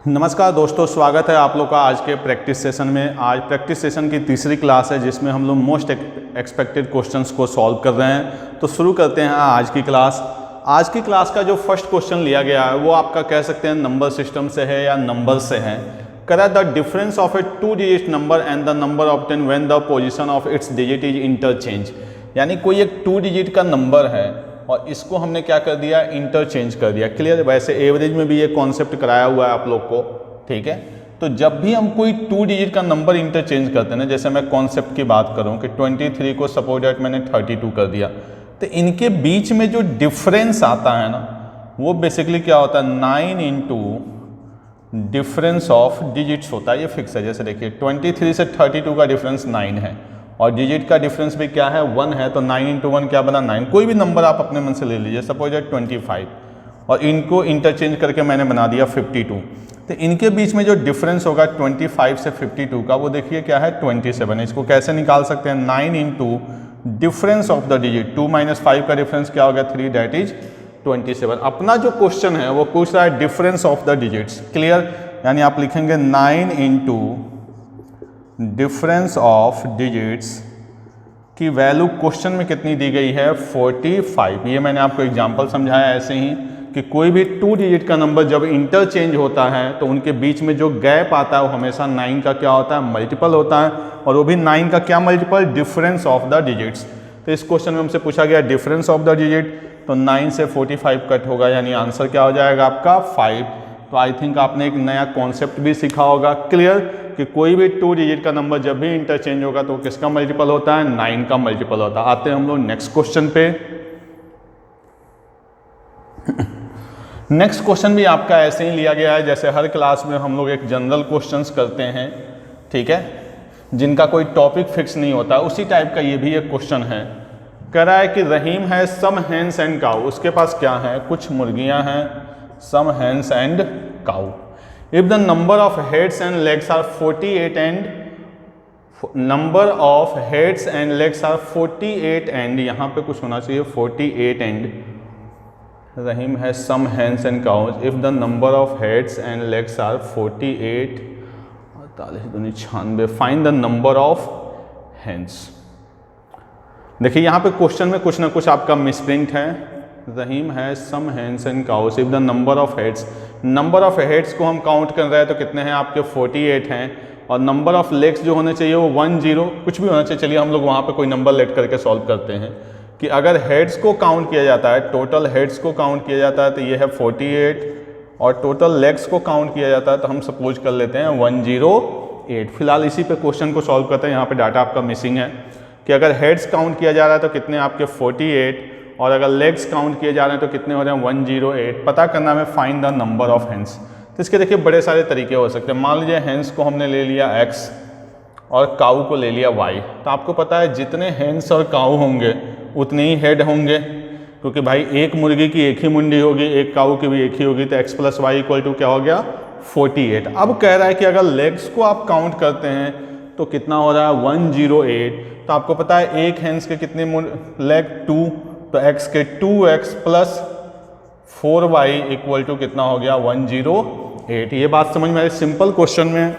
नमस्कार दोस्तों, स्वागत है आप लोग का आज के प्रैक्टिस सेशन में। आज प्रैक्टिस सेशन की तीसरी क्लास है जिसमें हम लोग मोस्ट एक्सपेक्टेड क्वेश्चंस को सॉल्व कर रहे हैं। तो शुरू करते हैं आज की क्लास। आज की क्लास का जो फर्स्ट क्वेश्चन लिया गया है वो आपका कह सकते हैं नंबर सिस्टम से है या नंबर से है। करा the difference of A 2 digit number and the number obtain when the position of its digit is interchange. यानी कोई एक 2 डिजिट का नंबर है और इसको हमने क्या कर दिया, इंटरचेंज कर दिया। क्लियर। वैसे एवरेज में भी ये कॉन्सेप्ट कराया हुआ है आप लोग को, ठीक है। तो जब भी हम कोई 2 डिजिट का नंबर इंटरचेंज करते हैं ना, जैसे मैं कॉन्सेप्ट की बात करूं कि 23 को सपोज दैट मैंने 32 कर दिया, तो इनके बीच में जो डिफरेंस आता है ना वो बेसिकली क्या होता है, 9 इंटू डिफरेंस ऑफ डिजिट्स होता है। ये फिक्स है। जैसे देखिए 23 से 32 का डिफरेंस 9 है और डिजिट का डिफरेंस भी क्या है, 1 है। तो 9 इंटू 1 क्या बना, 9। कोई भी नंबर आप अपने मन से ले लीजिए, सपोज दैट 25 और इनको इंटरचेंज करके मैंने बना दिया 52। तो इनके बीच में जो डिफरेंस होगा 25 से 52 का वो देखिए क्या है, 27। इसको कैसे निकाल सकते हैं, 9 into difference of the digit. 2 - 5 का डिफरेंस क्या होगा, 3, दैट इज 27। अपना जो क्वेश्चन है वो पूछ रहा है difference of the digits. Clear. यानी आप लिखेंगे 9 इंटू डिफरेंस ऑफ डिजिट्स की वैल्यू क्वेश्चन में कितनी दी गई है, 45। ये मैंने आपको एग्जांपल समझाया ऐसे ही कि कोई भी 2 डिजिट का नंबर जब इंटरचेंज होता है तो उनके बीच में जो गैप आता है वो हमेशा 9 का क्या होता है, मल्टीपल होता है। और वो भी 9 का क्या multiple, difference of the digits. तो इस क्वेश्चन में हमसे पूछा गया डिफरेंस ऑफ द डिजिट, तो 9 से 45 कट होगा, यानी आंसर क्या हो जाएगा आपका 5। तो आई थिंक आपने एक नया कॉन्सेप्ट भी सीखा होगा। क्लियर कि कोई भी 2 डिजिट का नंबर जब भी इंटरचेंज होगा तो किसका मल्टीपल होता है, 9 का मल्टीपल होता है। आते हैं हम लोग नेक्स्ट क्वेश्चन पे। नेक्स्ट क्वेश्चन भी आपका ऐसे ही लिया गया है जैसे हर क्लास में हम लोग एक जनरल क्वेश्चंस करते हैं, ठीक है, जिनका कोई टॉपिक फिक्स नहीं होता। उसी टाइप का ये भी एक क्वेश्चन है। कह रहा है कि रहीम है सम हेन्स एंड काऊ। उसके पास क्या है, कुछ मुर्गियां हैं, some hens and cow. If the number of heads and legs are 48 and number of heads and legs are 48 and, यहाँ पे कुछ होना चाहिए 48 एंड रहीम है some hens and cows. If the number of heads and legs are 48, 46, find the number of hens. देखिए यहाँ पे question में कुछ ना कुछ आपका मिसप्रिंट है। रहीम है some hens and cows if the number of heads. Number of heads को हम काउंट कर रहे हैं तो कितने हैं आपके, 48 हैं। और नंबर ऑफ लेग्स जो होने चाहिए वो 1, 0 कुछ भी होना चाहिए। चलिए हम लोग वहाँ पे कोई नंबर लेट करके सॉल्व करते हैं कि अगर हेड्स को काउंट किया जाता है, टोटल हेड्स को काउंट किया जाता है तो ये है 48 और टोटल लेग्स को काउंट किया जाता है तो हम सपोज कर लेते हैं 108। फिलहाल इसी पे क्वेश्चन को सॉल्व करते हैं। यहाँ पे डाटा आपका मिसिंग है कि अगर हेड्स काउंट किया जा रहा है तो कितने आपके 48 और अगर लेग्स काउंट किए जा रहे हैं तो कितने हो रहे हैं 108। पता करना है find the number of hens. तो इसके देखिए बड़े सारे तरीके हो सकते हैं। मान लीजिए हेन्स को हमने ले लिया x और काऊ को ले लिया y। तो आपको पता है जितने हेन्स और काऊ होंगे उतने ही हेड होंगे, क्योंकि भाई एक मुर्गी की एक ही मुंडी होगी, एक काऊ की भी एक ही होगी। तो x + y = क्या हो गया, 48। अब कह रहा है कि अगर लेग्स को आप काउंट करते हैं तो कितना हो रहा है, 108। तो आपको पता है एक हेन्स के कितने लेग, 2, तो x के 2x + 4y = कितना हो गया, 108। ये बात समझ में आई। सिंपल क्वेश्चन में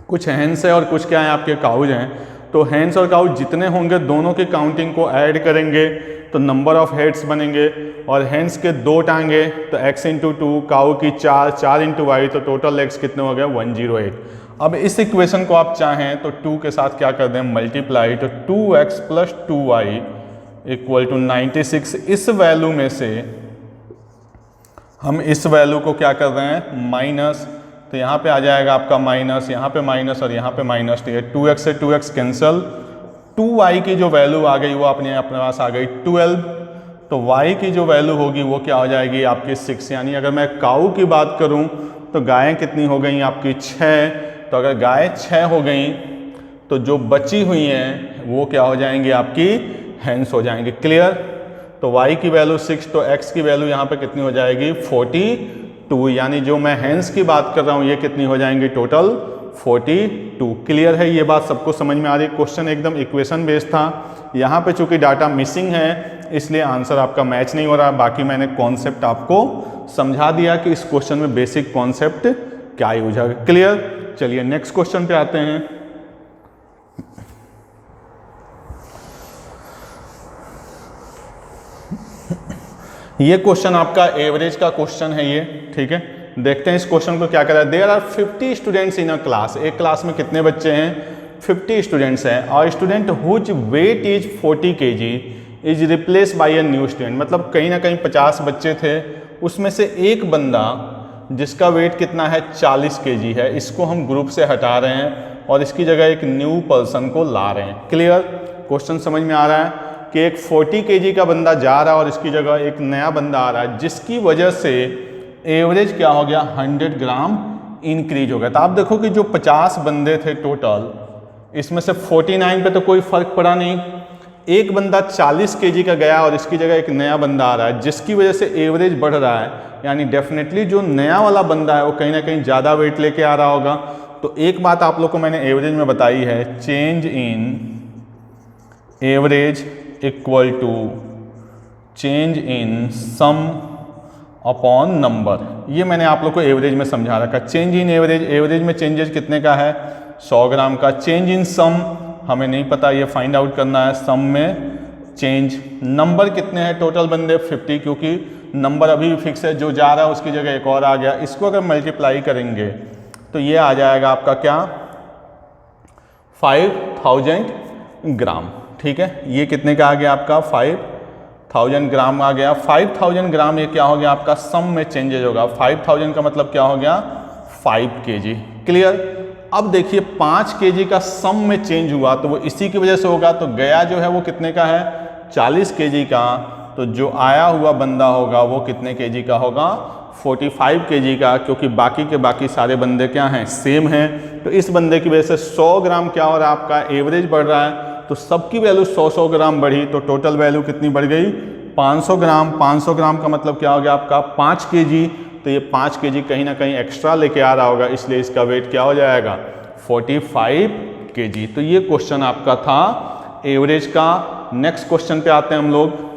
कुछ हेन्स है और कुछ क्या है आपके काउज हैं। तो हेन्स और काउज जितने होंगे दोनों की काउंटिंग को ऐड करेंगे तो नंबर ऑफ हेड्स बनेंगे। और हेन्स के 2 टांगे तो x × 2, काऊ की 4, 4 × y, तो टोटल लेग्स कितने हो गए, 108। अब इस इक्वेशन को आप चाहें तो 2 के साथ क्या कर दें, मल्टीप्लाई। तो 2x + 2y = 96। इस वैल्यू में से हम इस वैल्यू को क्या कर रहे हैं, माइनस। तो यहाँ पे आ जाएगा आपका माइनस, यहाँ पे माइनस और यहाँ पे माइनस। तो ये 2x से 2x कैंसिल। 2y की जो वैल्यू आ गई वो अपने पास आ गई 12। तो y की जो वैल्यू होगी वो क्या हो जाएगी आपकी 6। यानी अगर मैं काऊ की बात करूँ तो गायें कितनी हो गई आपकी, 6। तो अगर गाय 6 हो गई तो जो बची हुई हैं वो क्या हो जाएंगी आपकी, हेन्स हो जाएंगे। क्लियर। तो y की वैल्यू 6, तो x की वैल्यू यहाँ पे कितनी हो जाएगी, 42। यानी जो मैं हेन्स की बात कर रहा हूँ ये कितनी हो जाएंगी, टोटल 42। क्लियर है, ये बात सबको समझ में आ रही है। क्वेश्चन एकदम इक्वेशन बेस्ड था। यहाँ पे चूंकि डाटा मिसिंग है इसलिए आंसर आपका मैच नहीं हो रहा। बाकी मैंने कॉन्सेप्ट आपको समझा दिया कि इस क्वेश्चन में बेसिक कॉन्सेप्ट क्या यूज है। क्लियर। चलिए नेक्स्ट क्वेश्चन पे आते हैं। ये क्वेश्चन आपका एवरेज का क्वेश्चन है ये, ठीक है। देखते हैं इस क्वेश्चन को क्या करा। There are 50 students in a class. एक क्लास में कितने बच्चे हैं? 50 स्टूडेंट्स हैं। और student whose weight is 40 kg is replace by a new student. मतलब कहीं ना कहीं 50 बच्चे थे, उसमें से एक बंदा जिसका वेट कितना है 40 kg है, इसको हम ग्रुप से हटा रहे हैं और इसकी जगह एक न्यू पर्सन को ला रहे हैं। क्लियर। क्वेश्चन समझ में आ रहा है कि एक 40 kg का बंदा जा रहा है और इसकी जगह एक नया बंदा आ रहा है, जिसकी वजह से एवरेज क्या हो गया 100 ग्राम इंक्रीज हो गया। तो आप देखो कि जो 50 बंदे थे टोटल, इसमें से 49 पे तो कोई फर्क पड़ा नहीं। एक बंदा 40 kg का गया और इसकी जगह एक नया बंदा आ रहा है, जिसकी वजह से एवरेज बढ़ रहा है। यानी डेफिनेटली जो नया वाला बंदा है वो कहीं ना कहीं ज़्यादा वेट लेके आ रहा होगा। तो एक बात आप लोग को मैंने एवरेज में बताई है, change in average equal to change in sum upon number. ये मैंने आप लोग को एवरेज में समझा रखा। चेंज इन एवरेज, एवरेज में चेंजेस कितने का है 100 ग्राम का। चेंज इन सम हमें नहीं पता, ये फाइंड आउट करना है। सम में चेंज, नंबर कितने हैं टोटल बंदे 50, क्योंकि नंबर अभी भी फिक्स है, जो जा रहा है उसकी जगह एक और आ गया। इसको अगर मल्टीप्लाई करेंगे तो ये आ जाएगा आपका क्या 5000 ग्राम, ठीक है। ये कितने का आ गया आपका 5000 ग्राम आ गया। 5000 ग्राम ये क्या हो गया आपका सम में चेंजेज होगा। 5000 का मतलब क्या हो गया 5 kg। क्लियर। अब देखिए 5 kg का सम में चेंज हुआ तो वो इसी की वजह से होगा। तो गया जो है वो कितने का है 40 kg का, तो जो आया हुआ बंदा होगा वो कितने kg का होगा 45 kg का, क्योंकि बाकी के बाकी सारे बंदे क्या हैं सेम हैं। तो इस बंदे की वजह से 100 ग्राम क्या हो रहा है आपका एवरेज बढ़ रहा है। तो सबकी वैल्यू 100 ग्राम बढ़ी, तो टोटल वैल्यू कितनी बढ़ गई 500 ग्राम। 500 ग्राम का मतलब क्या हो गया आपका 5 kg। तो ये 5 kg कहीं ना कहीं एक्स्ट्रा लेके आ रहा होगा, इसलिए इसका वेट क्या हो जाएगा 45 kg। तो ये क्वेश्चन आपका था एवरेज का। नेक्स्ट क्वेश्चन पे आते हैं हम लोग।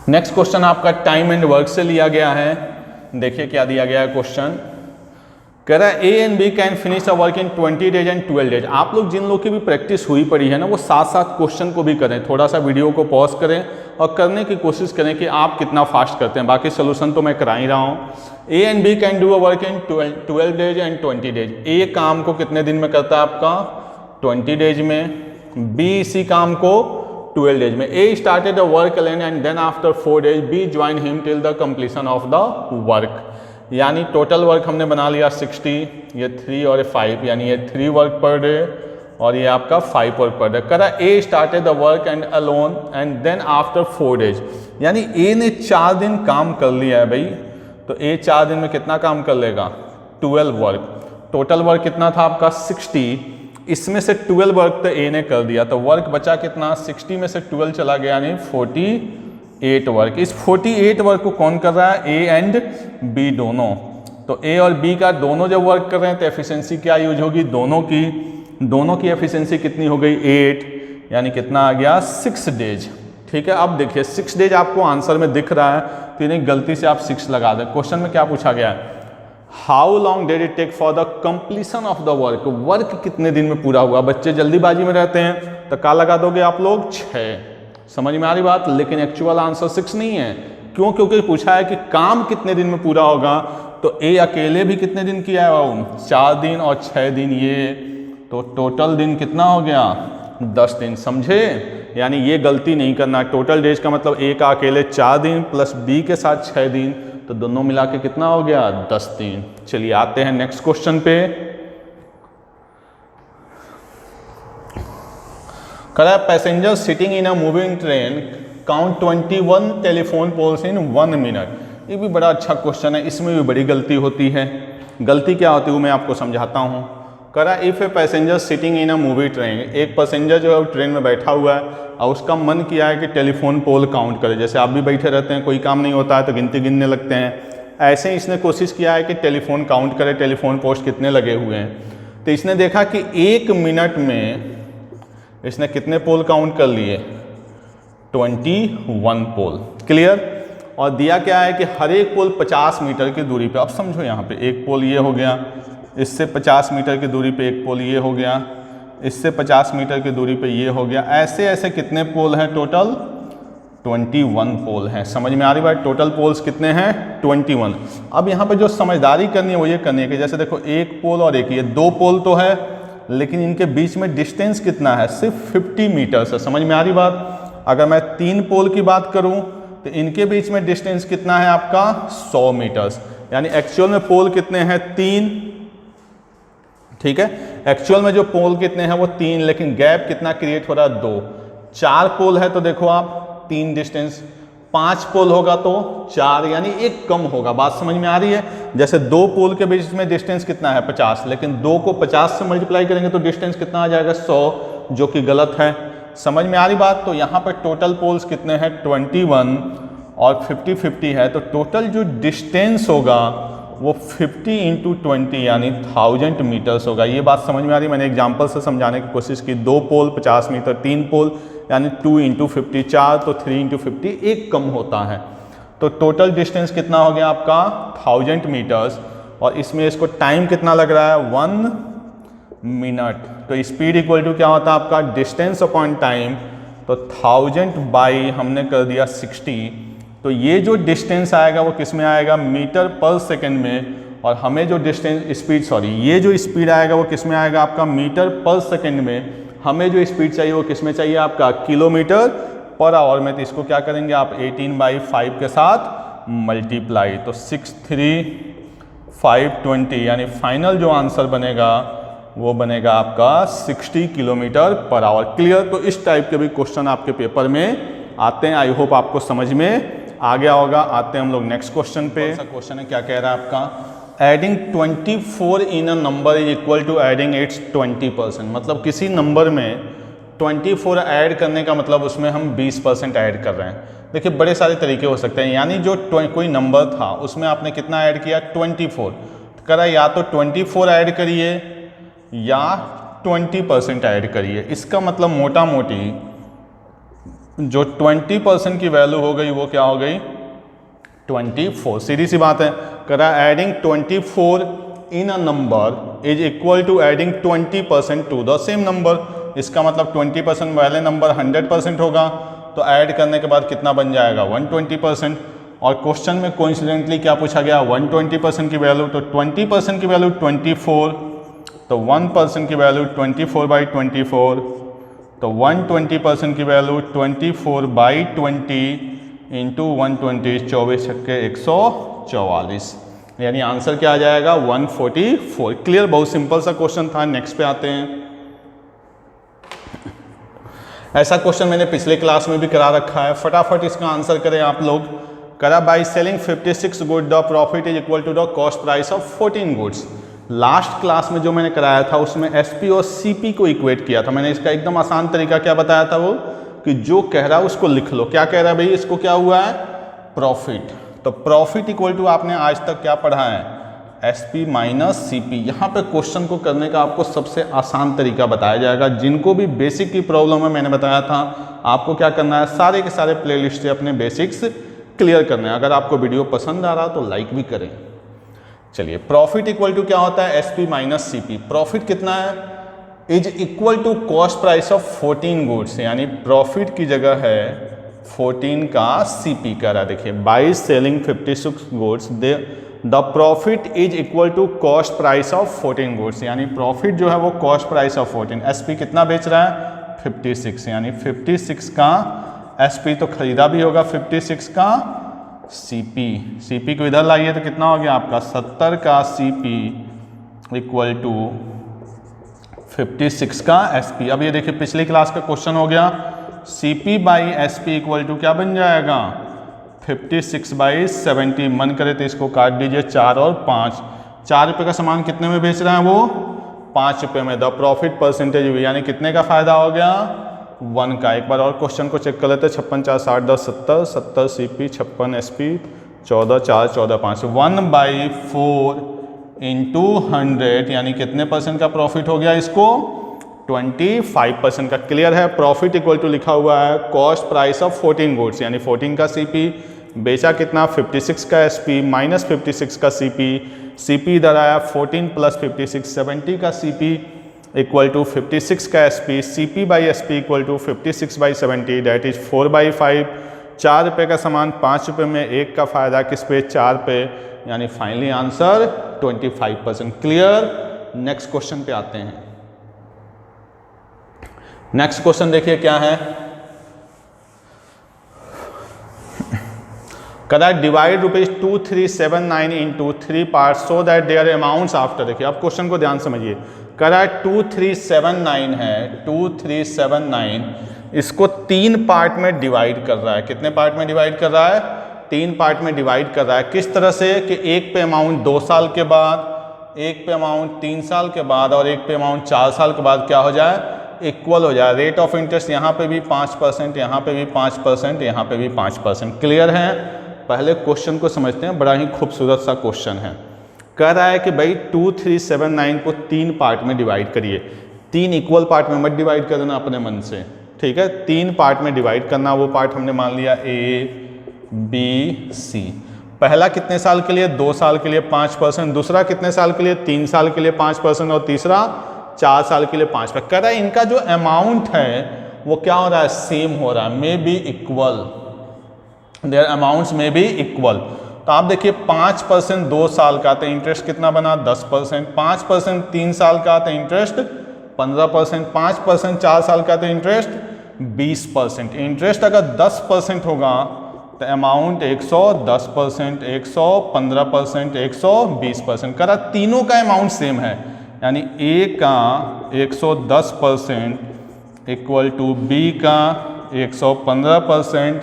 नेक्स्ट क्वेश्चन आपका टाइम एंड वर्क से लिया गया है। देखिए क्या दिया गया है क्वेश्चन। कह रहा है A and B can finish a work in 20 days and 12 days. आप लोग जिन लोग की भी प्रैक्टिस हुई पड़ी है ना, वो साथ साथ क्वेश्चन को भी करें। थोड़ा सा वीडियो को पॉज करें और करने की कोशिश करें कि आप कितना फास्ट करते हैं। बाकी सोल्यूशन तो मैं करा ही रहा हूँ। A and B can do a work in 12 days and 20 days. A काम को कितने दिन में करता है आपका 20 डेज में, बी इसी काम को 12 डेज में। A started a work alone and then after 4 days B join him till the completion of the work. यानी टोटल वर्क हमने बना लिया 60, ये 3 और 5, यानी ये 3 वर्क पर डे और ये आपका 5 वर्क पर डे। करा A started the work and alone and then after 4 days. यानी ए ने 4 दिन काम कर लिया है भाई। तो ए 4 दिन में कितना काम कर लेगा 12 वर्क। टोटल वर्क कितना था आपका 60, इसमें से 12 वर्क तो ए ने कर दिया, तो वर्क बचा कितना 60 में से 12 चला गया, यानी 48 वर्क। इस 48 वर्क को कौन कर रहा है ए एंड बी दोनों। तो ए और बी का दोनों जब वर्क कर रहे हैं तो एफिशिएंसी क्या यूज होगी दोनों की एफिशिएंसी कितनी हो गई 8, यानी कितना आ गया 6 डेज। ठीक है। अब देखिए 6 डेज आपको आंसर में दिख रहा है, तो इन्हें गलती से आप 6 लगा दें। क्वेश्चन में क्या पूछा गया है how long did it take for the completion of the work. Work कितने दिन में पूरा हुआ। बच्चे जल्दीबाजी में रहते हैं तो क्या लगा दोगे आप लोग 6। समझ में आ रही बात। लेकिन एक्चुअल आंसर 6 नहीं है। क्यों? क्योंकि पूछा है कि काम कितने दिन में पूरा होगा। तो ए अकेले भी कितने दिन किया है वो 4 दिन और 6 दिन ये, तो टोटल दिन कितना हो गया 10 दिन। समझे। यानी ये गलती नहीं करना। टोटल डेज का मतलब ए का अकेले 4 दिन प्लस बी के साथ 6 दिन, तो दोनों मिला के कितना हो गया 10 दिन। चलिए आते हैं नेक्स्ट क्वेश्चन पे। करा passenger sitting in a moving train count 21 telephone poles in 1 minute. ये भी बड़ा अच्छा क्वेश्चन है, इसमें भी बड़ी गलती होती है। गलती क्या होती है वो मैं आपको समझाता हूँ। करा if a passenger sitting in a movie train, एक पैसेंजर जो है वो ट्रेन में बैठा हुआ है और उसका मन किया है कि टेलीफोन पोल काउंट करे। जैसे आप भी बैठे रहते हैं, कोई काम नहीं होता है तो गिनने लगते हैं। ऐसे ही इसने कोशिश किया है कि टेलीफोन काउंट करे, टेलीफोन पोस्ट कितने लगे हुए हैं। तो इसने देखा कि 1 मिनट में इसने कितने पोल काउंट कर लिए 21 पोल। क्लियर। और दिया क्या है कि हर एक पोल 50 मीटर की दूरी पे। अब समझो यहाँ पे एक पोल ये हो गया, इससे 50 मीटर की दूरी पे एक पोल ये हो गया, इससे 50 मीटर की दूरी पे ये हो गया। ऐसे ऐसे कितने पोल हैं टोटल? 21 पोल हैं। समझ में आ रही बात? टोटल पोल्स कितने हैं? 21। अब यहाँ पे जो समझदारी करनी है वो ये करनी है कि जैसे देखो एक पोल और एक, ये 2 पोल तो है, लेकिन इनके बीच में डिस्टेंस कितना है? सिर्फ 50 मीटर्स है। समझ में आ रही बात? अगर मैं 3 पोल की बात करूं तो इनके बीच में डिस्टेंस कितना है आपका? 100 मीटर्स। यानी एक्चुअल में पोल कितने हैं? 3। ठीक है, एक्चुअल में जो पोल कितने हैं वो 3, लेकिन गैप कितना क्रिएट हो रहा है? 2। 4 पोल है तो देखो आप 3 डिस्टेंस, 5 पोल होगा तो 4, यानी 1 कम होगा। बात समझ में आ रही है? जैसे 2 पोल के बीच में डिस्टेंस कितना है? 50, लेकिन 2 को 50 से मल्टीप्लाई करेंगे तो डिस्टेंस कितना आ जाएगा? 100, जो कि गलत है। समझ में आ रही बात? तो यहाँ पर टोटल पोल्स कितने हैं? 21 और 50-50 है, तो टोटल जो डिस्टेंस होगा वो 50 × 20 यानी 1000 मीटर्स होगा। ये बात समझ में आ रही है? मैंने एग्जाम्पल से समझाने की कोशिश की। 2 पोल 50 मीटर, 3 पोल यानी 2 × 50, 4 तो 3 × 50, 1 कम होता है। तो टोटल डिस्टेंस कितना हो गया आपका? 1000 मीटर्स। और इसमें इसको टाइम कितना लग रहा है? 1 मिनट। तो स्पीड इक्वल टू क्या होता है आपका? Distance upon time. तो 1000 बाई हमने कर दिया 60, तो ये जो डिस्टेंस आएगा वो किस में आएगा? मीटर पर सेकेंड में। और हमें जो डिस्टेंस स्पीड ये जो स्पीड आएगा वो किस में आएगा आपका? मीटर पर सेकेंड में। हमें जो स्पीड चाहिए वो किस में चाहिए आपका? किलोमीटर पर आवर में। तो इसको क्या करेंगे आप? 18/5 के साथ मल्टीप्लाई, तो 63520, यानी फाइनल जो आंसर बनेगा वो बनेगा आपका 60 किलोमीटर पर आवर। क्लियर? तो इस टाइप के भी क्वेश्चन आपके पेपर में आते हैं। आई होप आपको समझ में आ गया होगा। आते हैं हम लोग नेक्स्ट क्वेश्चन पे। कौन सा क्वेश्चन है? क्या कह रहा है आपका? Adding 24 in a number is equal to adding its 20%। मतलब किसी नंबर में 24 ऐड करने का मतलब उसमें हम 20% ऐड कर रहे हैं। देखिए बड़े सारे तरीके हो सकते हैं। यानी जो कोई नंबर था उसमें आपने कितना ऐड किया? 24 करा, या तो 24 ऐड करिए या 20% ऐड करिए। इसका मतलब मोटा मोटी जो 20% की वैल्यू हो गई वो क्या हो गई? 24। सीधी सी बात है। करा adding 24 in a number is equal to adding 20% to the same number. इसका मतलब 20% वाले नंबर 100% होगा, तो ऐड करने के बाद कितना बन जाएगा? 120%। और क्वेश्चन में कोइंसिडेंटली क्या पूछा गया? 120% की वैल्यू। तो 20% की वैल्यू 24, तो 1% की वैल्यू 24/24, तो 120% की वैल्यू 24/20 इंटू 120, 24 छक्के 144, यानी आंसर क्या आ जाएगा? 144। क्लियर? बहुत सिंपल सा क्वेश्चन था। नेक्स्ट पे आते हैं। ऐसा क्वेश्चन मैंने पिछले क्लास में भी करा रखा है, फटाफट इसका आंसर करें आप लोग। करा by selling 56 good the profit is equal to the cost price of 14 goods. Last class में जो मैंने कराया था उसमें एसपी और सीपी को इक्वेट किया था। मैंने इसका एकदम आसान तरीका क्या बताया था? वो कि जो कह रहा है उसको लिख लो। क्या कह रहा है भाई? इसको क्या हुआ है? प्रॉफिट। तो प्रॉफिट इक्वल टू आपने आज तक क्या पढ़ा है? SP minus CP. यहाँ पे क्वेश्चन को करने का आपको सबसे आसान तरीका बताया जाएगा। जिनको भी बेसिक की प्रॉब्लम है मैंने बताया था आपको क्या करना है? सारे के सारे प्लेलिस्ट से अपने बेसिक्स क्लियर करने हैं। अगर आपको वीडियो पसंद आ रहा तो लाइक भी करें। चलिए, प्रॉफिट इक्वल टू क्या होता है? SP minus CP. प्रॉफिट कितना है? Is equal to cost price of 14 goods, यानी प्रॉफिट की जगह है 14 का सीपी का रहा। देखिए, by selling 56 goods the profit is equal to cost price of 14 goods, यानी प्रॉफिट जो है वो कॉस्ट प्राइस ऑफ 14। एसपी कितना बेच रहा है? 56, यानी 56 का एसपी तो खरीदा भी होगा 56 का सीपी। सीपी को इधर लाइए तो कितना हो गया आपका? 70 का सीपी इक्वल टू 56 का एसपी। अब ये देखिए पिछली क्लास का क्वेश्चन हो गया। CP by SP equal to क्या बन जाएगा? 56/70। मन करे तो इसको काट दीजिए 4 और 5। 4 रुपये का सामान कितने में बेच रहा है वो? 5 रुपये में। द प्रॉफिट परसेंटेज हुई, यानी कितने का फायदा हो गया? 1 का। एक बार और क्वेश्चन को चेक कर लेते हैं। 56 4 60 10 70, 70 सीपी, 56 एसपी, 14 4 14 5। 1/4 इंटू 100, यानी कितने परसेंट का प्रॉफिट हो गया इसको? 25% का। क्लियर है? प्रॉफिट इक्वल टू लिखा हुआ है कॉस्ट प्राइस ऑफ 14 गुड्स, यानी 14 का सीपी बेचा कितना 56 का SP माइनस 56 का CP, CP इधर आया 14 प्लस 56 70 का CP इक्वल टू 56 का SP, CP by SP equal to 56 by 70 that is 4/5। 4 रुपये का सामान 5 रुपये में, 1 का फायदा किस पे 4 पे, यानी फाइनली आंसर 25%। क्लियर। नेक्स्ट क्वेश्चन पे आते हैं। नेक्स्ट क्वेश्चन देखिए क्या है, कदा divide ₹2379 into 3 part so that their amounts after. देखिए अब क्वेश्चन को ध्यान समझिए, कदा 2379 है, 2379 इसको 3 पार्ट में डिवाइड कर रहा है। कितने पार्ट में डिवाइड कर रहा है? 3 पार्ट में डिवाइड कर रहा है। किस तरह से कि एक पे अमाउंट 2 साल के बाद, एक पे अमाउंट 3 साल के बाद और एक पे अमाउंट 4 साल के बाद क्या हो जाए, इक्वल हो जाए। रेट ऑफ इंटरेस्ट यहाँ पे भी 5%, यहाँ पे भी 5%, यहाँ पे भी 5%। क्लियर है। पहले क्वेश्चन को समझते हैं, बड़ा ही खूबसूरत सा क्वेश्चन है। कह रहा है कि भाई 2379 को 3 पार्ट में डिवाइड करिए। 3 इक्वल पार्ट में मत डिवाइड कर देना अपने मन से, ठीक है। 3 पार्ट में डिवाइड करना, वो पार्ट हमने मान लिया A, B, C। पहला कितने साल के लिए? 2 साल के लिए 5%, दूसरा कितने साल के लिए? 3 साल के लिए 5% और तीसरा 4 साल के लिए 5%। कह रहा है इनका जो अमाउंट है वो क्या हो रहा है? सेम हो रहा है, may be equal, their amounts may be equal. तो आप देखिए 5% 2 साल का, तो इंटरेस्ट कितना बना? 10%। 5% 3 साल का, तो इंटरेस्ट 15%। 5% 4 साल का, तो इंटरेस्ट 20%। इंटरेस्ट अगर 10% होगा तो अमाउंट 110%, 115%, 120%। करा तीनों का अमाउंट सेम है, यानी A का 110% इक्वल टू B का 115%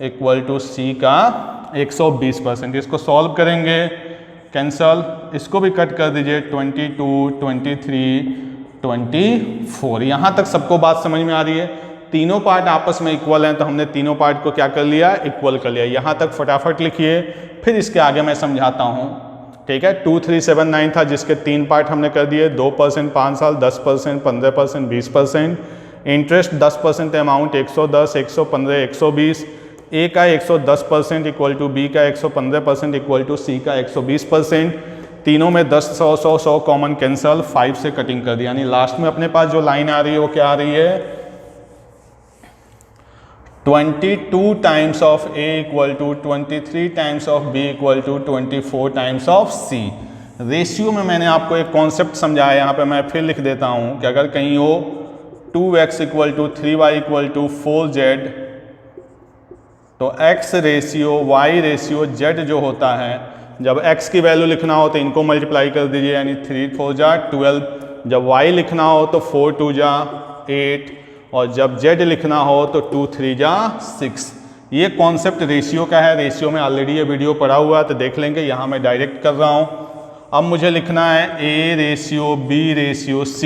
इक्वल टू C का 120%। इसको सॉल्व करेंगे, कैंसल, इसको भी कट कर दीजिए, 22, 23, 24। यहाँ तक सबको बात समझ में आ रही है? तीनों पार्ट आपस में इक्वल हैं, तो हमने तीनों पार्ट को क्या कर लिया? इक्वल कर लिया। यहाँ तक फटाफट लिखिए, फिर इसके आगे मैं समझाता हूँ, ठीक है। 2379 था जिसके 3 पार्ट हमने कर दिए, 2% 5 साल, 10%, 15%, 20%। Interest 10% amount 110, 115, 120। A का 110% इक्वल टू B का 115% इक्वल टू C का 120%। तीनों में 10, 100, 100, 100 कॉमन कैंसल, 5 से कटिंग कर दिया, यानी लास्ट में अपने पास जो लाइन आ रही है वो क्या आ रही है? 22 times of A equal to 23 times of B equal to 24 times of C। Ratio में मैंने आपको एक कॉन्सेप्ट समझाया, यहाँ पे मैं फिर लिख देता हूँ कि अगर कहीं हो 2x equal to 3y equal to 4z, तो x ratio y ratio z जो होता है, जब x की वैल्यू लिखना हो तो इनको मल्टीप्लाई कर दीजिए, यानी 3 4 जा 12। जब y लिखना हो तो 4 2 जा 8, और जब z लिखना हो तो 2 3 जा 6। ये कॉन्सेप्ट रेशियो का है। रेशियो में ऑलरेडी ये वीडियो पड़ा हुआ है, तो देख लेंगे। यहाँ मैं डायरेक्ट कर रहा हूँ। अब मुझे लिखना है A ratio B ratio C।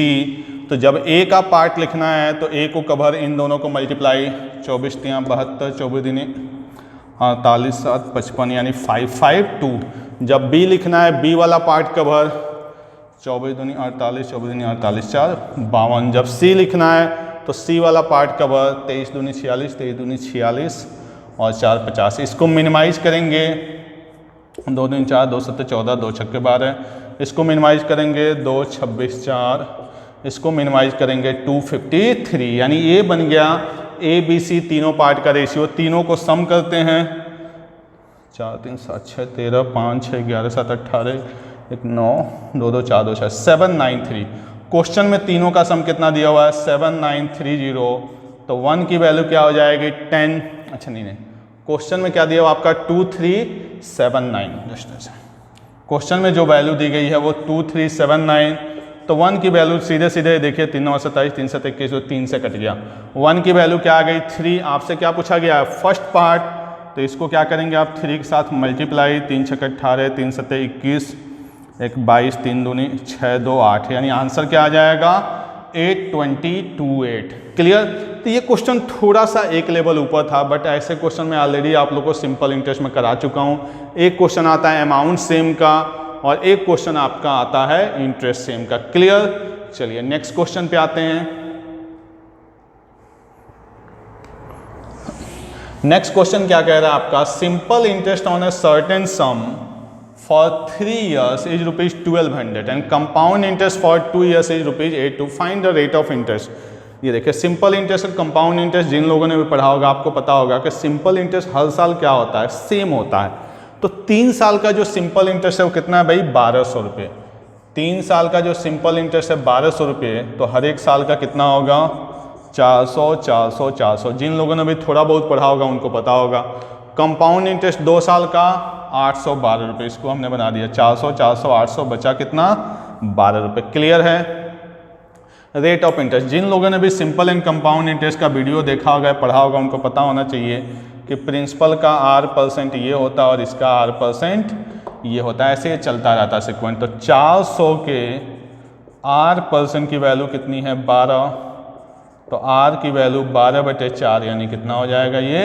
तो जब A का पार्ट लिखना है तो A को कवर, इन दोनों को मल्टीप्लाई, 24 3 72, 24 दिन 48 7 55, यानी 5 5 2। जब B लिखना है, B वाला पार्ट कवर, 24 दूनी 48, 24 दूनी 48 4 52। जब C लिखना है तो C वाला पार्ट कवर, 23 दूनी 46, 23 दूनी 46 और 4 50। इसको मिनिमाइज करेंगे, 2 दूनी 4, 2 7 14, 2 6 12। इसको मिनिमाइज करेंगे, 2 26 4। इसको मिनिमाइज करेंगे 253, यानी ये बन गया ABC तीनों पार्ट का रेशियो। तीनों को सम करते हैं, 4 3 7 6 13, 5 6 11 7 18, 1 9 2 2 4 2 6 793। क्वेश्चन में तीनों का सम कितना दिया हुआ है? 7930। तो 1 की वैल्यू क्या हो जाएगी? 10। अच्छा नहीं, क्वेश्चन में क्या दिया हुआ आपका? 2379। जस्ट क्वेश्चन में जो वैल्यू दी गई है वो 2379। तो 1 की वैल्यू सीधे सीधे देखिए, 3 9 27, 3 7 21, तो 3 से कट गया। 1 की वैल्यू क्या आ गई? 3। आपसे क्या पूछा गया है? First part. तो इसको क्या करेंगे आप? 3 के साथ मल्टीप्लाई, 3 6 18, 3 7 21, 1 22, 3 दूनी 6 2 8, यानी आंसर क्या आ जाएगा? 8228। क्लियर। तो ये क्वेश्चन थोड़ा सा एक लेवल ऊपर था, बट ऐसे क्वेश्चन में ऑलरेडी आप लोग को सिंपल इंटरेस्ट में करा चुका हूँ। एक क्वेश्चन आता है अमाउंट सेम का, और एक क्वेश्चन आपका आता है इंटरेस्ट सेम का। क्लियर। चलिए नेक्स्ट क्वेश्चन पे आते हैं। नेक्स्ट क्वेश्चन क्या कह रहा है आपका, simple interest on a certain some for 3 years is ₹1200 and compound interest for 2 years is ₹8 find the rate of interest. ये देखिए सिंपल इंटरेस्ट और कंपाउंड इंटरेस्ट जिन लोगों ने भी पढ़ा होगा आपको पता होगा कि सिंपल इंटरेस्ट हर साल क्या होता है, सेम होता है। तो 3 साल का जो सिंपल इंटरेस्ट है वो कितना है भाई, 1200 रुपये। 3 साल का जो सिंपल इंटरेस्ट है 1200 रुपये, तो हर एक साल का कितना होगा, 400 400 400। जिन लोगों ने भी थोड़ा बहुत पढ़ा होगा उनको पता होगा। कंपाउंड इंटरेस्ट 2 साल का 812 रुपये, इसको हमने बना दिया 400 400 800, बचा कितना 12 रुपये। क्लियर है। रेट ऑफ इंटरेस्ट, जिन लोगों ने भी सिंपल एंड कंपाउंड इंटरेस्ट का वीडियो देखा होगा पढ़ा होगा उनको पता होना चाहिए कि प्रिंसिपल का R% ये होता है और इसका R% ये होता है, ऐसे चलता रहता है सिक्वेंस। तो 400 के R% की वैल्यू कितनी है 12, तो R की वैल्यू 12/4 यानी कितना हो जाएगा ये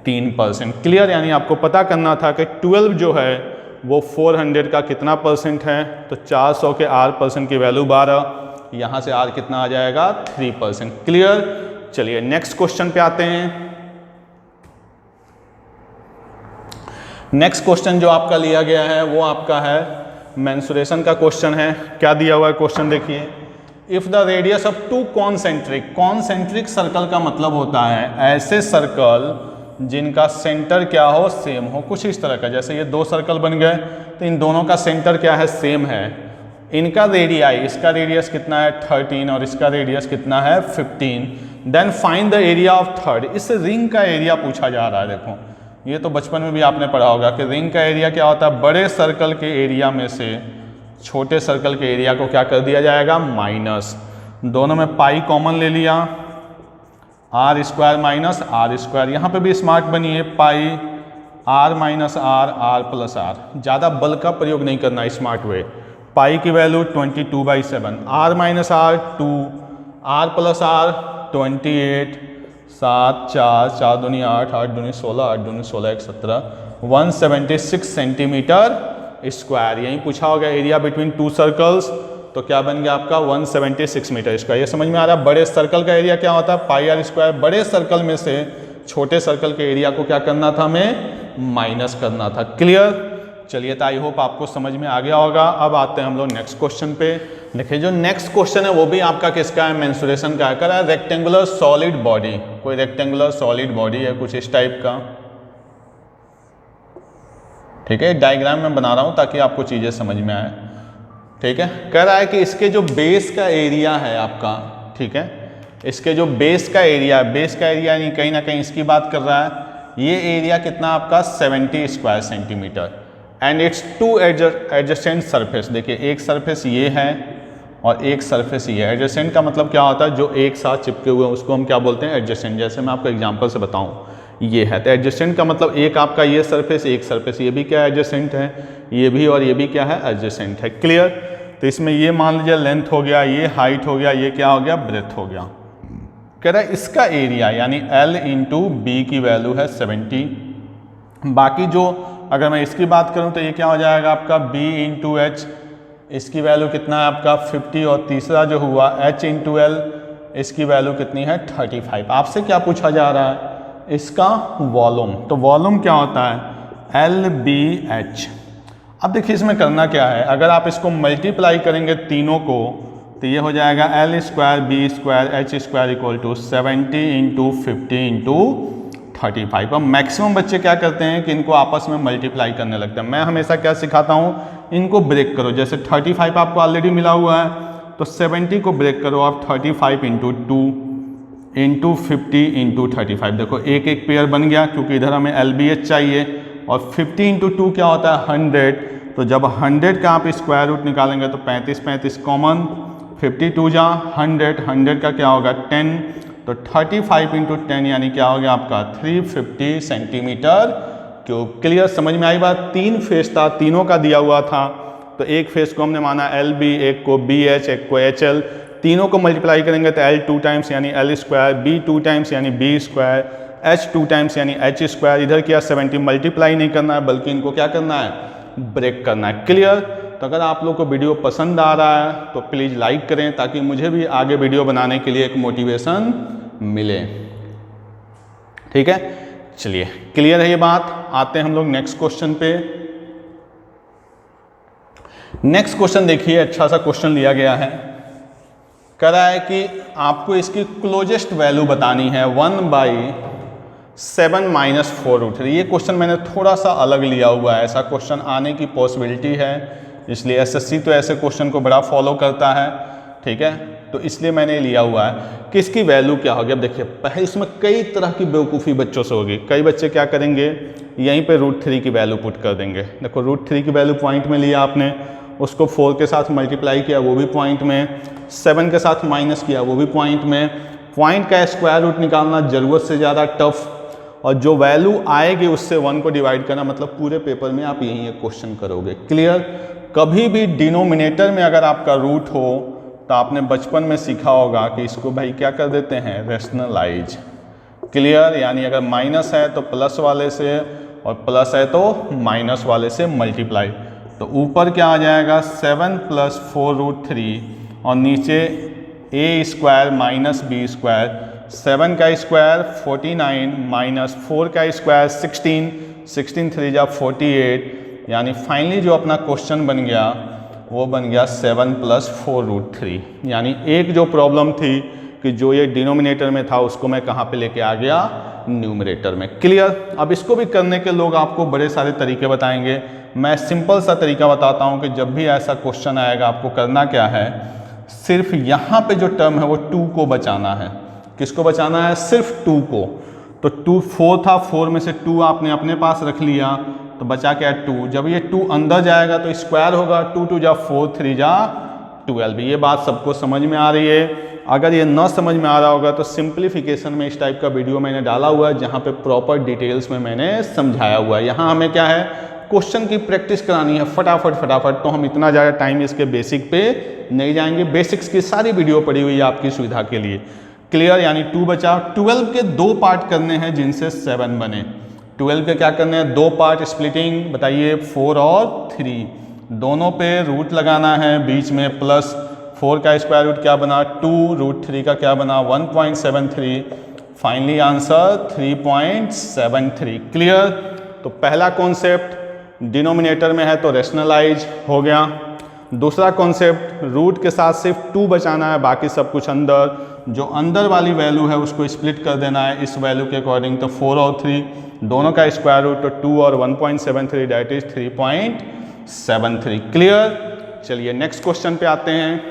3%। क्लियर। यानी आपको पता करना था कि 12 जो है वो 400 का कितना परसेंट है, तो 400 के R% की वैल्यू 12, यहाँ से R कितना आ जाएगा 3%। क्लियर। चलिए नेक्स्ट क्वेश्चन पे आते हैं। नेक्स्ट क्वेश्चन जो आपका लिया गया है वो आपका है मेंसुरेशन का क्वेश्चन है। क्या दिया हुआ है क्वेश्चन देखिए, if the radius of 2 concentric, concentric circle का मतलब होता है ऐसे सर्कल जिनका सेंटर क्या हो, सेम हो। कुछ इस तरह का, जैसे ये 2 सर्कल बन गए तो इन दोनों का सेंटर क्या है, सेम है। इनका रेडियाई, इसका रेडियस कितना है 13 और इसका रेडियस कितना है 15। Then find the area of third. इस रिंग का एरिया पूछा जा रहा है। देखो ये तो बचपन में भी आपने पढ़ा होगा कि रिंग का एरिया क्या होता है, बड़े सर्कल के एरिया में से छोटे सर्कल के एरिया को क्या कर दिया जाएगा, माइनस। दोनों में पाई कॉमन ले लिया, R² माइनस R²। यहाँ पे भी स्मार्ट बनी है, पाई R minus R plus R। ज़्यादा बल का प्रयोग नहीं करना, स्मार्ट वे। पाई की value 22/7, R minus R 2, R plus R 28, 7 4 4 दूनी 8, 8 दूनी 16, 8 दूनी 16 1 17, 176 सेंटीमीटर स्क्वायर। यही पूछा होगा एरिया बिटवीन 2 सर्कल्स, तो क्या बन गया आपका 176 मीटर स्क्वायर। ये समझ में आ रहा है। बड़े सर्कल का एरिया क्या होता है, πr²। बड़े सर्कल में से छोटे सर्कल के एरिया को क्या करना था, हमें माइनस करना था। क्लियर। चलिए तो आई होप आपको समझ में आ गया होगा। अब आते हैं हम लोग नेक्स्ट क्वेश्चन पे। देखिए जो नेक्स्ट क्वेश्चन है वो भी आपका किसका है, मेंसुरेशन का है। कह रहा है रेक्टेंगुलर सॉलिड बॉडी, कोई रेक्टेंगुलर सॉलिड बॉडी है कुछ इस टाइप का, ठीक है। डायग्राम में बना रहा हूं ताकि आपको चीजें समझ में आए, ठीक है। कह रहा है कि इसके जो बेस का एरिया है आपका, ठीक है, इसके जो बेस का एरिया, बेस का एरिया यानी कहीं ना कहीं इसकी बात कर रहा है। ये एरिया कितना आपका 70 square centimetre and it's 2 adjacent surface. देखिए एक सरफेस ये है और एक सरफेस ये है। एडजेसेंट का मतलब क्या होता है, जो एक साथ चिपके हुए हैं उसको हम क्या बोलते हैं, एडजेसेंट। जैसे मैं आपको एग्जांपल से बताऊं, ये है तो एडजेसेंट का मतलब एक आपका ये सरफेस, एक सरफेस ये भी क्या एडजेसेंट है, ये भी और ये भी क्या है, एडजेसेंट है। क्लियर। तो इसमें ये मान लीजिए लेंथ हो गया, ये हाइट हो गया, ये क्या हो गया, ब्रेथ हो गया। कह रहा है इसका एरिया यानी L इंटू बी की वैल्यू है 70। बाकी जो अगर मैं इसकी बात करूं तो ये क्या हो जाएगा आपका B इंटू एच, इसकी वैल्यू कितना है आपका 50, और तीसरा जो हुआ H इंटू L, इसकी वैल्यू कितनी है 35। आपसे क्या पूछा जा रहा है, इसका वॉल्यूम। तो वॉल्यूम क्या होता है LBH। अब देखिए इसमें करना क्या है, अगर आप इसको मल्टीप्लाई करेंगे तीनों को तो ये हो जाएगा L² B² H² equal to 70 into 50 into 35। अब मैक्सिमम बच्चे क्या करते हैं कि इनको आपस में मल्टीप्लाई करने लगते हैं। मैं हमेशा क्या सिखाता हूँ, इनको ब्रेक करो। जैसे 35 आपको ऑलरेडी मिला हुआ है तो 70 को ब्रेक करो आप 35 इंटू 2 इंटू 50 इंटू 35। देखो एक एक पेयर बन गया क्योंकि इधर हमें LBH चाहिए, और 50 इंटू 2 क्या होता है 100। तो जब 100 का आप स्क्वायर रूट निकालेंगे तो 35 35 कॉमन, 52 जा 100, 100 का क्या होगा 10, तो 35 इंटू 10 यानी क्या हो गया आपका 350 सेंटीमीटर क्यूब। क्लियर, समझ में आई बात। 3 फेस था, तीनों का दिया हुआ था, तो एक फेस को हमने माना LB, एक को BH, एक को HL। तीनों को मल्टीप्लाई करेंगे तो L 2 टाइम्स यानी L², B 2 टाइम्स यानी B², H 2 टाइम्स यानी H²। इधर क्या 70 मल्टीप्लाई नहीं करना है बल्कि इनको क्या करना है, ब्रेक करना है। क्लियर। तो अगर आप लोग को वीडियो पसंद आ रहा है तो प्लीज़ लाइक करें ताकि मुझे भी आगे वीडियो बनाने के लिए एक मोटिवेशन मिले, ठीक है। चलिए क्लियर है ये बात। आते हैं हम लोग नेक्स्ट क्वेश्चन पे। नेक्स्ट क्वेश्चन देखिए, अच्छा सा क्वेश्चन लिया गया है। कह रहा है कि आपको इसकी क्लोजेस्ट वैल्यू बतानी है 1/7 - 4√3। ये क्वेश्चन मैंने थोड़ा सा अलग लिया हुआ है, ऐसा क्वेश्चन आने की पॉसिबिलिटी है, इसलिए एसएससी तो ऐसे क्वेश्चन को बड़ा फॉलो करता है, ठीक है, तो इसलिए मैंने लिया हुआ है कि इसकी वैल्यू क्या होगी। अब देखिए पहले इसमें कई तरह की बेवकूफ़ी बच्चों से होगी। कई बच्चे क्या करेंगे, यहीं पे √3 की वैल्यू पुट कर देंगे। देखो √3 की वैल्यू पॉइंट में लिया आपने, उसको 4 के साथ मल्टीप्लाई किया वो भी पॉइंट में, 7 के साथ माइनस किया वो भी पॉइंट में। पॉइंट का स्क्वायर रूट निकालना ज़रूरत से ज़्यादा टफ, और जो वैल्यू आएगी उससे 1 को डिवाइड करना, मतलब पूरे पेपर में आप यही एक क्वेश्चन करोगे। क्लियर। कभी भी डिनोमिनेटर में अगर आपका रूट हो तो आपने बचपन में सीखा होगा कि इसको भाई क्या कर देते हैं, रैशनलाइज। क्लियर। यानी अगर माइनस है तो प्लस वाले से, और प्लस है तो माइनस वाले से मल्टीप्लाई। तो ऊपर क्या आ जाएगा 7 + 4√3, और नीचे a² - b²। 7 का स्क्वायर 49 - 4 का स्क्वायर 16, 16 3 जा 48। यानी फाइनली जो अपना क्वेश्चन बन गया वो बन गया 7 + 4√3। यानी एक जो प्रॉब्लम थी कि जो ये डिनोमिनेटर में था उसको मैं कहाँ पे लेके आ गया, न्यूमरेटर में। क्लियर। अब इसको भी करने के लोग आपको बड़े सारे तरीके बताएंगे, मैं सिंपल सा तरीका बताता हूँ कि जब भी ऐसा क्वेश्चन आएगा आपको करना क्या है, सिर्फ यहाँ पे जो टर्म है वो 2 को बचाना है। किसको बचाना है, सिर्फ 2 को। तो 2 4 था, 4 में से 2 आपने अपने पास रख लिया तो बचा क्या 2। जब ये 2 अंदर जाएगा तो स्क्वायर होगा, 2 2 जा 4, 3 जा 12। ये बात सबको समझ में आ रही है। अगर ये न समझ में आ रहा होगा तो सिंप्लीफिकेशन में इस टाइप का वीडियो मैंने डाला हुआ है जहाँ पे प्रॉपर डिटेल्स में मैंने समझाया हुआ है। यहाँ हमें क्या है, क्वेश्चन की प्रैक्टिस करानी है फटाफट। तो हम इतना ज़्यादा टाइम इसके बेसिक पे नहीं जाएंगे, बेसिक्स की सारी वीडियो पड़ी हुई है आपकी सुविधा के लिए। क्लियर। यानी 2 बचा। 12 के 2 पार्ट करने हैं जिनसे 7 बने। 12 के क्या करने हैं, 2 पार्ट स्प्लिटिंग। बताइए 4 और 3, दोनों पे रूट लगाना है, बीच में प्लस 4 का स्क्वायर रूट क्या बना 2, √3 का क्या बना 1.73। Finally answer 3.73। क्लियर। तो पहला कॉन्सेप्ट डिनोमिनेटर में है तो रैशनलाइज हो गया। दूसरा कॉन्सेप्ट रूट के साथ सिर्फ 2 बचाना है, बाकी सब कुछ अंदर, जो अंदर वाली वैल्यू है उसको स्प्लिट कर देना है इस वैल्यू के अकॉर्डिंग। तो 4 और 3 दोनों का स्क्वायर रूट, तो 2 और 1.73 दैट इज 3.73। क्लियर। चलिए नेक्स्ट क्वेश्चन पे आते हैं।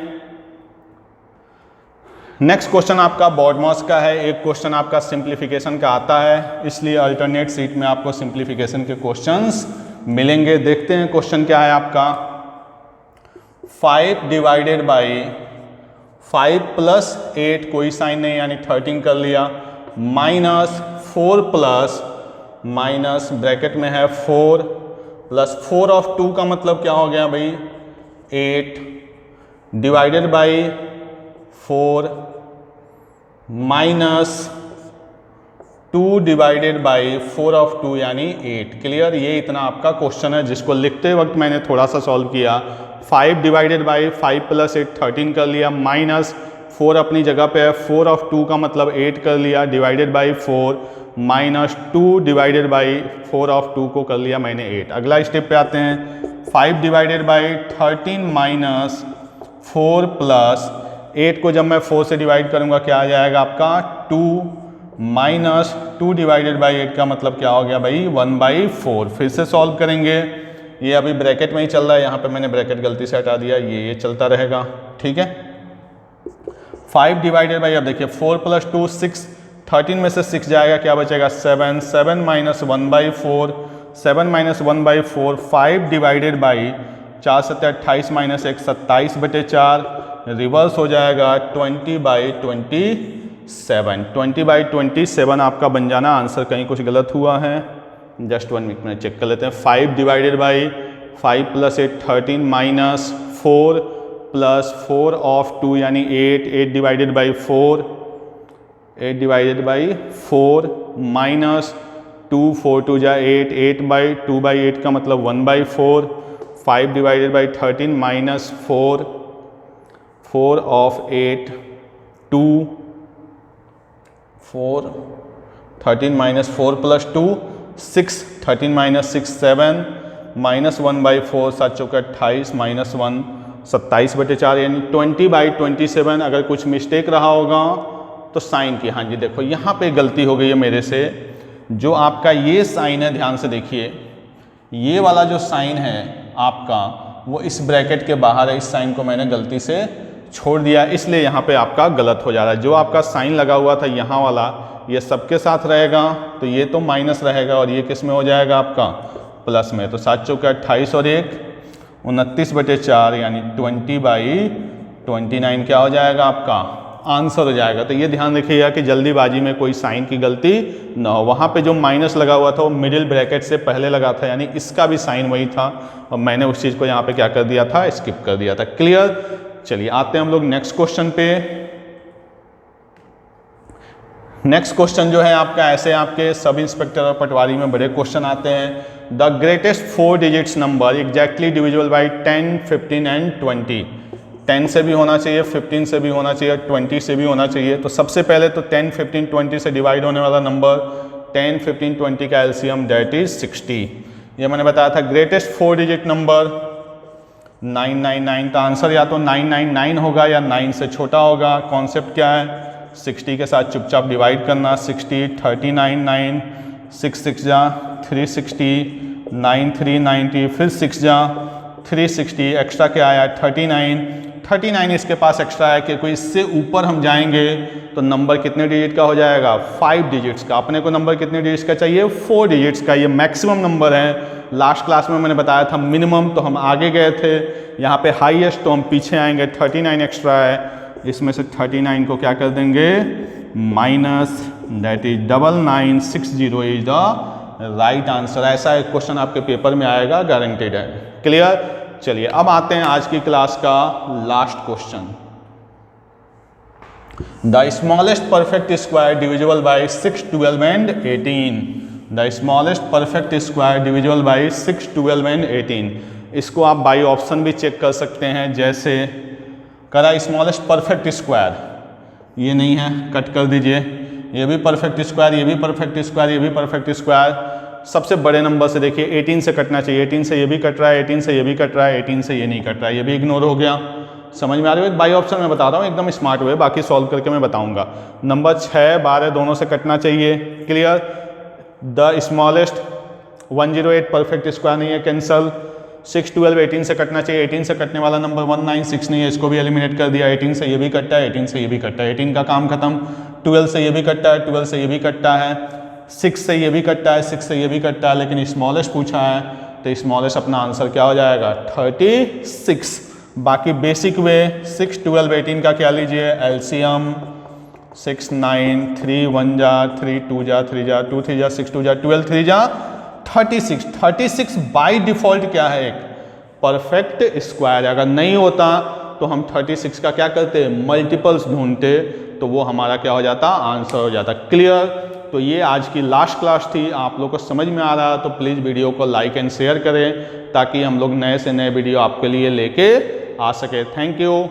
नेक्स्ट क्वेश्चन आपका बॉडमॉस का है, एक क्वेश्चन आपका सिंप्लीफिकेशन का आता है, इसलिए अल्टरनेट सीट में आपको सिंप्लीफिकेशन के क्वेश्चंस मिलेंगे। देखते हैं क्वेश्चन क्या है आपका। 5 डिवाइडेड बाई 5 + 8, कोई साइन नहीं यानी 13 कर लिया, -4 प्लस माइनस ब्रैकेट में है 4 + 4 ऑफ 2 का मतलब क्या हो गया भाई 8 divided by 4 -2 divided by 4 of 2 यानी 8। क्लियर। ये इतना आपका क्वेश्चन है जिसको लिखते वक्त मैंने थोड़ा सा सॉल्व किया। 5 डिवाइडेड बाई 5 + 8 13 कर लिया, -4 अपनी जगह पे है, 4 ऑफ 2 का मतलब 8 कर लिया, divided by 4, -2 divided by 4 of 2 को कर लिया मैंने 8। अगला स्टेप पे आते हैं। 5 डिवाइडेड बाई 13 - 4 प्लस 8 को जब मैं 4 से डिवाइड करूंगा क्या आ जाएगा आपका 2, -2 डिवाइडेड बाई 8 का मतलब क्या हो गया भाई 1/4। फिर से सॉल्व करेंगे, ये अभी ब्रैकेट में ही चल रहा है, यहाँ पे मैंने ब्रैकेट गलती से हटा दिया, ये चलता रहेगा, ठीक है। 5 डिवाइडेड बाई, अब देखिए 4 + 2 6, 13 में से 6 जाएगा क्या बचेगा 7, 7 - 1/4, 7 - 1/4, 5 डिवाइडेड बाई 4 × 7 = 28 - 1 27/4, रिवर्स हो जाएगा 20/27। 20/27 आपका बन जाना। आंसर कहीं कुछ गलत हुआ है, जस्ट 1 मिनट चेक कर लेते हैं। 5 डिवाइडेड बाई 5 + 8 13 - 4 प्लस 4 ऑफ 2 यानी 8, 8 डिवाइडेड बाई 4, 8 डिवाइडेड बाई 4 -2, 4 2 जा 8, 8/2/8 का मतलब 1/4, 5 divided by 13 - 4, 4 of 8 2, 4 13 minus 4 plus 2 6, 13 minus 6 7, -1/4 7 चौका 28, -1 27/4 यानी 20/27। अगर कुछ मिस्टेक रहा होगा तो साइन की, हाँ जी देखो यहाँ पे गलती हो गई है मेरे से। जो आपका ये साइन है ध्यान से देखिए, ये वाला जो साइन है आपका वो इस ब्रैकेट के बाहर है, इस साइन को मैंने गलती से छोड़ दिया, इसलिए यहाँ पे आपका गलत हो जा रहा है। जो आपका साइन लगा हुआ था यहाँ वाला, ये सबके साथ रहेगा तो ये तो माइनस रहेगा और ये किस में हो जाएगा आपका प्लस में। तो 7 चौका 28 और 1 29/4 यानी 20/29 क्या हो जाएगा आपका आंसर हो जाएगा। तो ये ध्यान रखिएगा कि जल्दीबाजी में कोई साइन की गलती ना हो। वहाँ पे जो माइनस लगा हुआ था वो मिडिल ब्रैकेट से पहले लगा था, यानी इसका भी साइन वही था और मैंने उस चीज़ को यहाँ पे क्या कर दिया था, स्किप कर दिया था। क्लियर। चलिए आते हैं हम लोग नेक्स्ट क्वेश्चन पे। नेक्स्ट क्वेश्चन जो है आपका, ऐसे आपके सब इंस्पेक्टर और पटवारी में बड़े क्वेश्चन आते हैं। The greatest 4 digits number exactly divisible by 10, 15 and 20। 10 से भी होना चाहिए, 15 से भी होना चाहिए, 20 से भी होना चाहिए। तो सबसे पहले तो 10, 15, 20 से डिवाइड होने वाला नंबर 10, 15, 20 का एलसीएम दैट इज 60। ये मैंने बताया था ग्रेटेस्ट 4 डिजिट नंबर 999। का आंसर या तो 999 होगा या 9 से छोटा होगा। कॉन्सेप्ट क्या है, 60 के साथ चुपचाप डिवाइड करना। 60, 39, 9, 6 6 जा 360, 9 3 90, फिर 6 जा 360, एक्स्ट्रा क्या आया 39 इसके पास एक्स्ट्रा है क्योंकि इससे ऊपर हम जाएंगे तो नंबर कितने डिजिट का हो जाएगा, 5 डिजिट्स का। अपने को नंबर कितने डिजिट्स का चाहिए, 4 डिजिट्स का। ये मैक्सिमम नंबर है। लास्ट क्लास में मैंने बताया था मिनिमम, तो हम आगे गए थे। यहाँ पे हाईएस्ट तो हम पीछे आएंगे, 39 एक्स्ट्रा है। इसमें से 39 को क्या कर देंगे minus, that is 9960 is the right answer. ऐसा एक क्वेश्चन आपके पेपर में आएगा, गारंटेड है। क्लियर। चलिए अब आते हैं आज की क्लास का last question. The smallest perfect square divisible by 6, 12 and 18। The smallest perfect square divisible by 6, 12 and 18। इसको आप बाई ऑप्शन भी चेक कर सकते हैं। जैसे करा स्मॉलेस्ट परफेक्ट स्क्वायर, ये नहीं है, कट कर दीजिए। ये भी परफेक्ट स्क्वायर, ये भी परफेक्ट स्क्वायर, ये भी परफेक्ट स्क्वायर। सबसे बड़े नंबर से देखिए 18 से कटना चाहिए। 18 से ये भी कट रहा है, 18 से ये भी कट रहा है, 18 से ये नहीं कट रहा है, ये भी इग्नोर हो गया। समझ में आ रही है। बाई ऑप्शन में बता रहा हूँ, एकदम स्मार्ट वे, बाकी सॉल्व करके मैं बताऊंगा। नंबर 6, 12 दोनों से कटना चाहिए। Clear. The smallest 108 perfect square नहीं है, कैंसल। 6, 12, 18 से कटना चाहिए। 18 से कटने वाला नंबर 196 नहीं है, इसको भी एलिमिनेट कर दिया। 18 से ये भी कटता है, 18 से ये भी कटता है, 18 का काम खत्म। 12 से ये भी कटता है, 12 से ये भी कटता है, 6 से ये भी कटता है, 6 से ये भी कटता है, लेकिन स्मॉलेस्ट पूछा है तो स्मॉलेस्ट अपना आंसर क्या हो जाएगा 36। बाकी बेसिक वे 6, 12, 18 का क्या लीजिए एलसीएम 6 9 3 1 जा 3 2 जा 3 जा 2 3 जा 6 2 जा 12 3 जा 36। 36 बाय डिफॉल्ट क्या है, एक परफेक्ट स्क्वायर। अगर नहीं होता तो हम 36 का क्या करते, मल्टीपल्स ढूंढते, तो वो हमारा क्या हो जाता, आंसर हो जाता। क्लियर। तो ये आज की लास्ट क्लास थी। आप लोग को समझ में आ रहा है तो प्लीज़ वीडियो को लाइक एंड शेयर करें ताकि हम लोग नए से नए वीडियो आपके लिए लेके आ सके। Thank you.